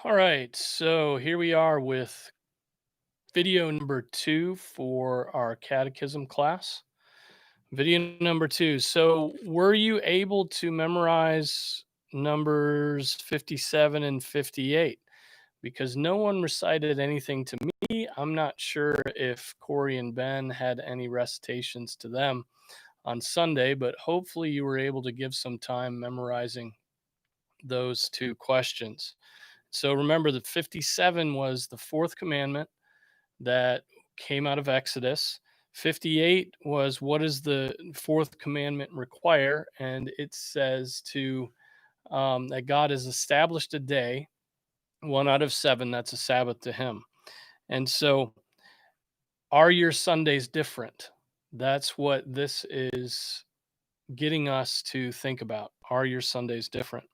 All right, so here we are with video number 2 for our catechism class. Video number 2. So, were you able to memorize numbers 57 and 58? Because no one recited anything to me. I'm not sure if Corey and Ben had any recitations to them on Sunday, but hopefully you were able to give some time memorizing those two questions. So remember that 57 was the fourth commandment that came out of Exodus. 58 was what does the fourth commandment require? And it says to that God has established a day, one out of seven, that's a Sabbath to him. And so are your Sundays different? That's what this is getting us to think about. Are your Sundays different?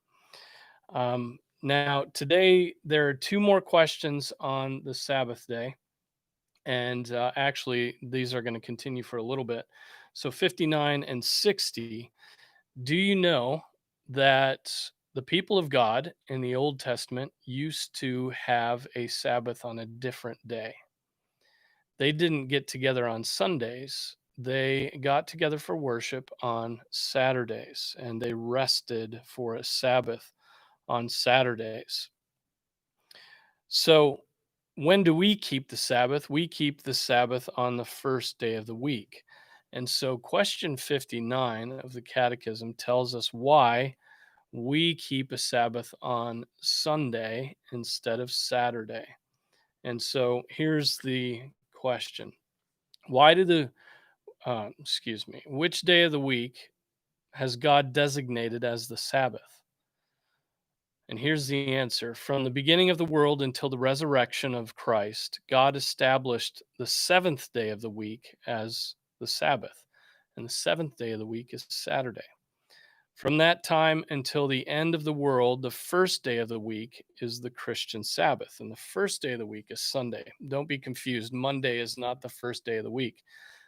Now, today there are two more questions on the Sabbath day. And actually, these are going to continue for a little bit. So, 59 and 60. Do you know that the people of God in the Old Testament used to have a Sabbath on a different day? They didn't get together on Sundays. They got together for worship on Saturdays and they rested for a Sabbath on Saturdays. So, when do we keep the Sabbath? We keep the Sabbath on the first day of the week. And so, question 59 of the Catechism tells us why we keep a Sabbath on Sunday instead of Saturday. And so, here's the question. Why do which day of the week has God designated as the Sabbath? And here's the answer. From the beginning of the world until the resurrection of Christ, God established the seventh day of the week as the Sabbath. And the seventh day of the week is Saturday. From that time until the end of the world, the first day of the week is the Christian Sabbath. And the first day of the week is Sunday. Don't be confused. Monday is not the first day of the week,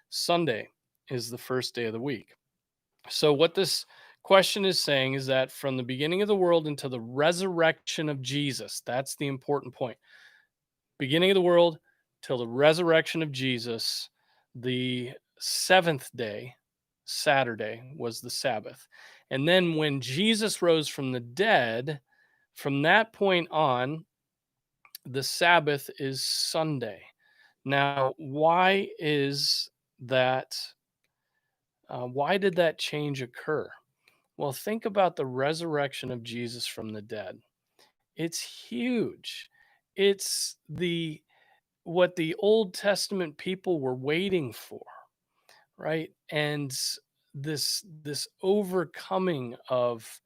Sunday is the first day of the week. So, what this question is saying is that from the beginning of the world until the resurrection of Jesus, that's the important point. Beginning of the world till the resurrection of Jesus, the seventh day, Saturday, was the Sabbath. And then when Jesus rose from the dead, from that point on, the Sabbath is Sunday. Now, why is that? Why did that change occur? Well, think about the resurrection of Jesus from the dead. It's huge. It's the what the Old Testament people were waiting for, right? And this overcoming of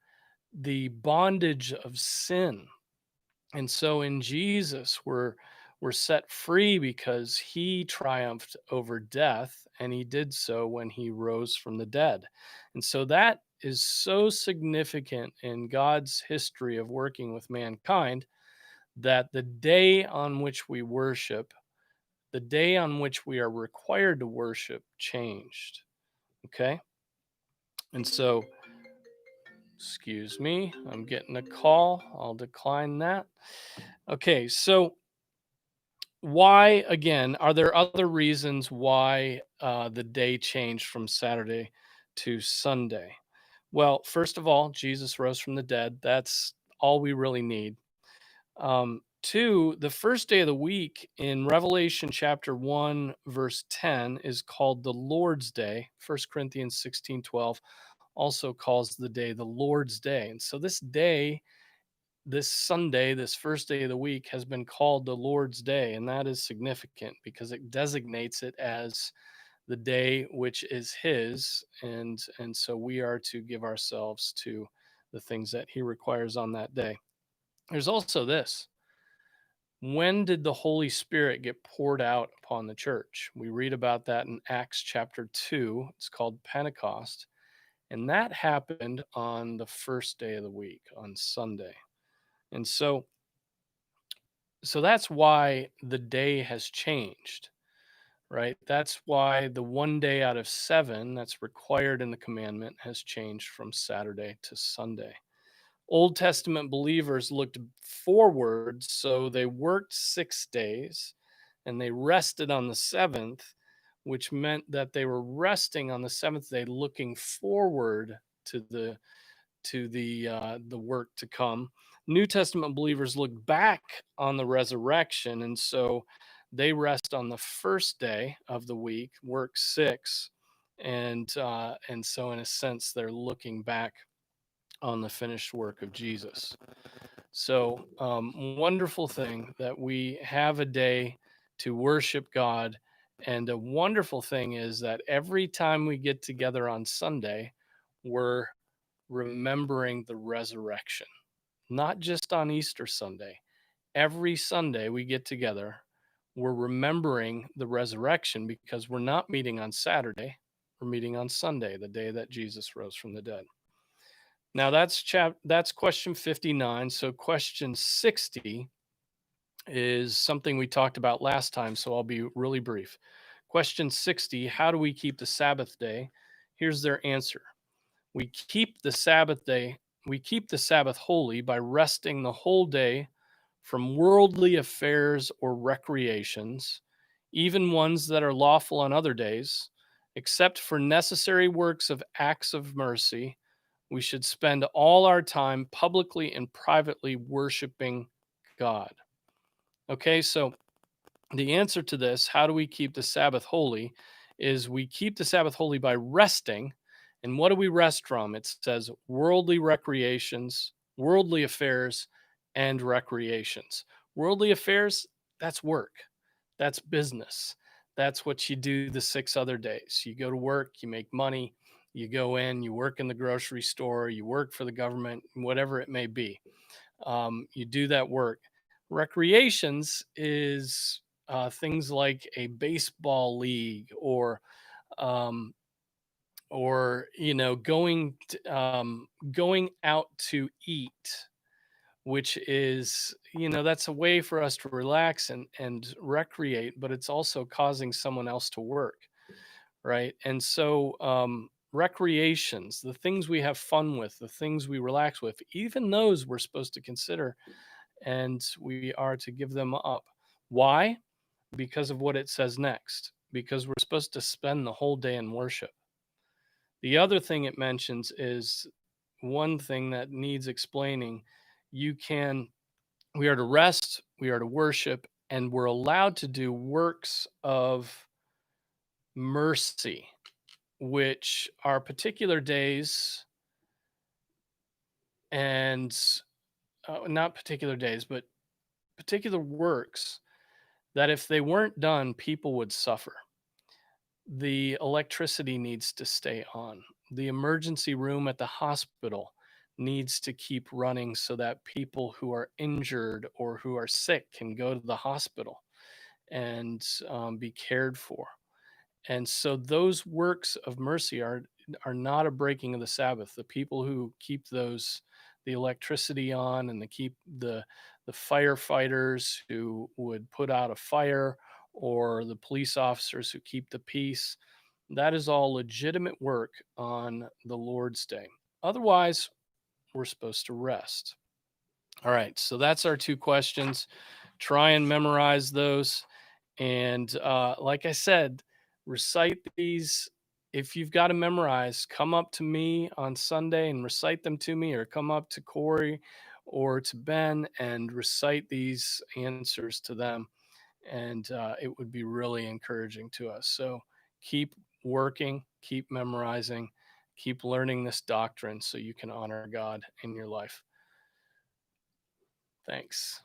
the bondage of sin. And so in Jesus we're set free because he triumphed over death and he did so when he rose from the dead. And so that is so significant in God's history of working with mankind that the day on which we worship, the day on which we are required to worship changed. Okay? And so, excuse me, I'm getting a call. I'll decline that. Okay, so why again are there other reasons why the day changed from Saturday to Sunday? Well, first of all, Jesus rose from the dead. That's all we really need. Two, the first day of the week in Revelation chapter 1 verse 10 is called the Lord's Day. 1 Corinthians 16:12 also calls the day the Lord's Day. And so this day, this Sunday, this first day of the week, has been called the Lord's Day, and that is significant because it designates it as the day which is His, and so we are to give ourselves to the things that He requires on that day. There's also this: when did the Holy Spirit get poured out upon the church? We read about that in Acts chapter 2. It's called Pentecost, and that happened on the first day of the week, on Sunday. And so that's why the day has changed, right? That's why the one day out of seven that's required in the commandment has changed from Saturday to Sunday. Old Testament believers looked forward, so they worked 6 days and they rested on the seventh, which meant that they were resting on the seventh day, looking forward to the work to come. New Testament believers look back on the resurrection, and so they rest on the first day of the week, work 6, and so in a sense they're looking back on the finished work of Jesus. So, wonderful thing that we have a day to worship God. And a wonderful thing is that every time we get together on Sunday, we're remembering the resurrection, not just on Easter Sunday. Every Sunday we get together, we're remembering the resurrection because we're not meeting on Saturday, we're meeting on Sunday, the day that Jesus rose from the dead. Now that's question 59. So question 60 is something we talked about last time, so I'll be really brief. Question 60, how do we keep the Sabbath day? Here's their answer. We keep the Sabbath day, we keep the Sabbath holy by resting the whole day from worldly affairs or recreations, even ones that are lawful on other days, except for necessary works of acts of mercy. We should spend all our time publicly and privately worshiping God. Okay, so the answer to this, how do we keep the Sabbath holy, is we keep the Sabbath holy by resting. And what do we rest from? It says worldly recreations, worldly affairs, and recreations. Worldly affairs, that's work, that's business. That's what you do the 6 other days. You go to work, you make money, you go in, you work in the grocery store, you work for the government, whatever it may be. You do that work. Recreations is things like a baseball league um, or going out to eat, which is that's a way for us to relax and recreate, but it's also causing someone else to work, right? And so recreations, the things we have fun with, the things we relax with, even those we're supposed to consider and we are to give them up. Why? Because of what it says next. Because we're supposed to spend the whole day in worship. The other thing it mentions is one thing that needs explaining. You can, we are to rest, we are to worship, and we're allowed to do works of mercy, which are particular days and not particular days, but particular works that if they weren't done, people would suffer. The electricity needs to stay on. The emergency room at the hospital needs to keep running so that people who are injured or who are sick can go to the hospital and be cared for. And so those works of mercy are not a breaking of the Sabbath. The people who keep the electricity on and they keep the firefighters who would put out a fire or the police officers who keep the peace, that is all legitimate work on the Lord's day. Otherwise, we're supposed to rest. All right, so that's our two questions. Try and memorize those. And like I said, recite these. If you've got to memorize, come up to me on Sunday and recite them to me, or come up to Corey or to Ben and recite these answers to them. And it would be really encouraging to us. So keep working, keep memorizing, keep learning this doctrine so you can honor God in your life. Thanks.